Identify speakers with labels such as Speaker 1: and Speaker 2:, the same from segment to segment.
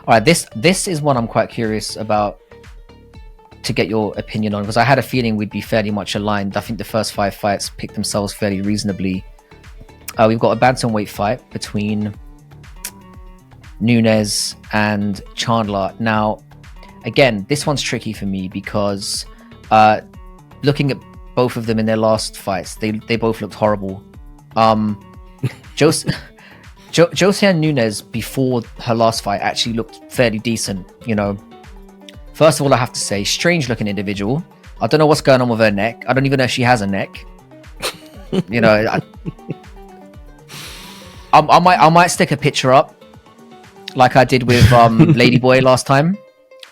Speaker 1: All right, this is one I'm quite curious about to get your opinion on, because I had a feeling we'd be fairly much aligned. I think the first 5 fights picked themselves fairly reasonably. We've got a bantamweight fight between Nunes and Chandler. Now, again, this one's tricky for me because looking at both of them in their last fights, they both looked horrible. Josiane Nunes, before her last fight, actually looked fairly decent. You know, first of all, I have to say, strange looking individual. I don't know what's going on with her neck. I don't even know if she has a neck. You know, I might stick a picture up like I did with Ladyboy last time.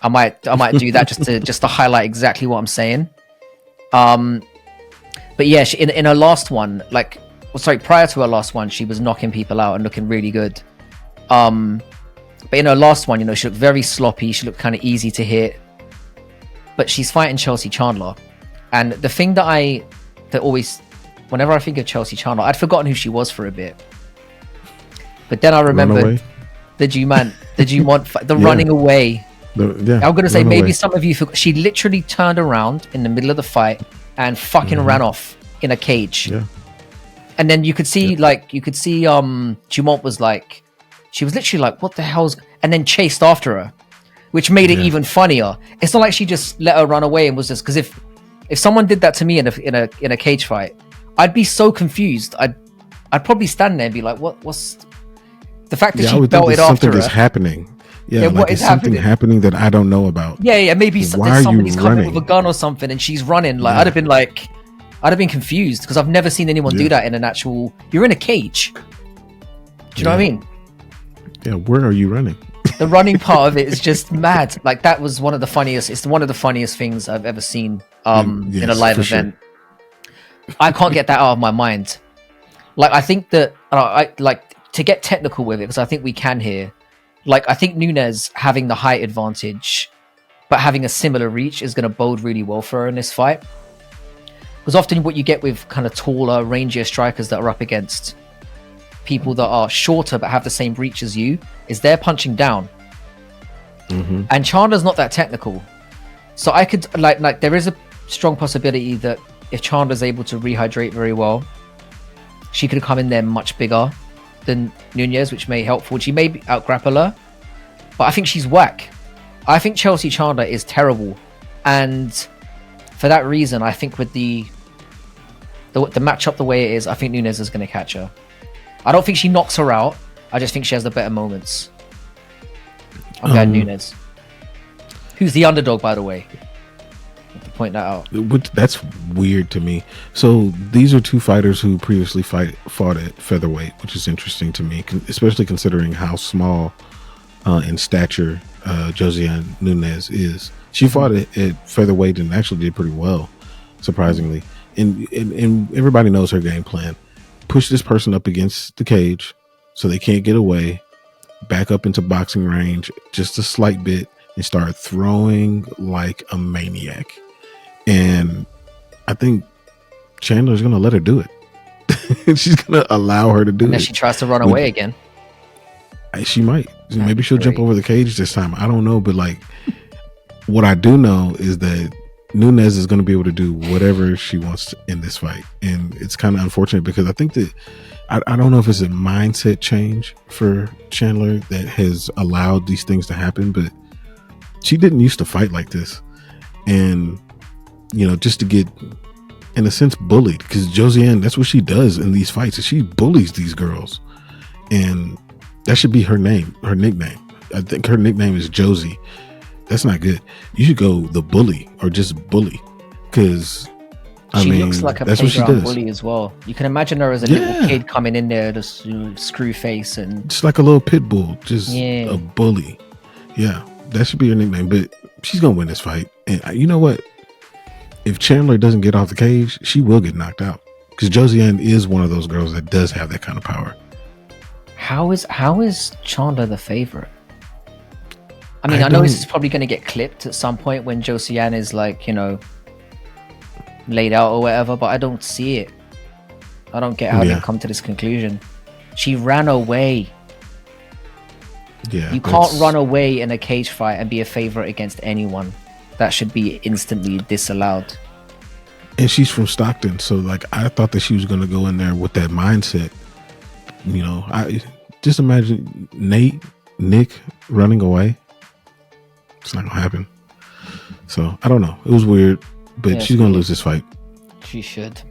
Speaker 1: I might do that just to highlight exactly what I'm saying. But yeah, in her last one, prior to her last one, she was knocking people out and looking really good. But in her last one, you know, she looked very sloppy. She looked kind of easy to hit. But she's fighting Chelsea Chandler. And the thing that always, whenever I think of Chelsea Chandler, I'd forgotten who she was for a bit. But then I remembered the running away. I'm going to say, maybe some of you forgot. She literally turned around in the middle of the fight and fucking ran off in a cage. Yeah. And then you could see, Dumont was like, she was literally like, what the hell's... And then chased after her, which made it even funnier. It's not like she just let her run away and was just... Because if someone did that to me in a cage fight, I'd be so confused. I'd probably stand there and be like, what's... The fact that she belted after
Speaker 2: something is happening. Yeah, like is something happening that I don't know about.
Speaker 1: Yeah. Maybe somebody's coming with a gun or something and she's running. Like, I'd have been confused because I've never seen anyone do that in an actual... You're in a cage. Do you know what I mean?
Speaker 2: Yeah, where are you running?
Speaker 1: The running part of it is just mad. Like, that was one of the funniest... It's one of the funniest things I've ever seen in a live event. Sure. I can't get that out of my mind. Like, I think that... to get technical with it, because I think we can here. Like, I think Nunes having the height advantage, but having a similar reach is going to bode really well for her in this fight. Because often what you get with kind of taller, rangier strikers that are up against people that are shorter but have the same reach as you is they're punching down. Mm-hmm. And Chandler's not that technical. So I could, like there is a strong possibility that if Chandler's able to rehydrate very well, she could come in there much bigger than Nunes, which may help. She may out-grapple her, but I think she's whack. I think Chelsea Chandler is terrible. And for that reason, I think with the matchup the way it is, I think Nunes is going to catch her. I don't think she knocks her out. I just think she has the better moments. I'm going Nunes. Who's the underdog, by the way? I have to point that out.
Speaker 2: That's weird to me. So these are two fighters who previously fought at featherweight, which is interesting to me, especially considering how small in stature Josiane Nunes is. She fought at featherweight and actually did pretty well, surprisingly. And everybody knows her game plan. Push this person up against the cage so they can't get away, back up into boxing range just a slight bit, and start throwing like a maniac. And I think Chandler's going to let her do it. She's going to allow her to do it.
Speaker 1: Unless she tries to run away again.
Speaker 2: She might. Maybe she'll jump over the cage this time. I don't know. But like, what I do know is that Nunes is going to be able to do whatever she wants in this fight. And it's kind of unfortunate because I think that I don't know if it's a mindset change for Chandler that has allowed these things to happen, but she didn't used to fight like this. And, you know, just to get, in a sense, bullied, because Josiane, that's what she does in these fights, is she bullies these girls. And that should be her name, her nickname. I think her nickname is Josie. That's not good. You should go the bully or just bully, because
Speaker 1: she looks like a playground bully as well. You can imagine her as a little kid coming in there, just screw face and
Speaker 2: just like a little pit bull, just a bully. Yeah, that should be her nickname. But she's gonna win this fight, and you know what? If Chandler doesn't get off the cage, she will get knocked out, because Josiane is one of those girls that does have that kind of power.
Speaker 1: How is Chandler the favorite? I mean, I know this is probably going to get clipped at some point when Josiane is like, you know, laid out or whatever, but I don't see it. I don't get how they come to this conclusion. She ran away.
Speaker 2: Yeah,
Speaker 1: you can't run away in a cage fight and be a favorite against anyone. That should be instantly disallowed.
Speaker 2: And she's from Stockton, so like I thought that she was going to go in there with that mindset. You know, I just imagine Nick running away. It's not gonna happen. So I don't know. It was weird, but she's gonna lose this fight.
Speaker 1: She should.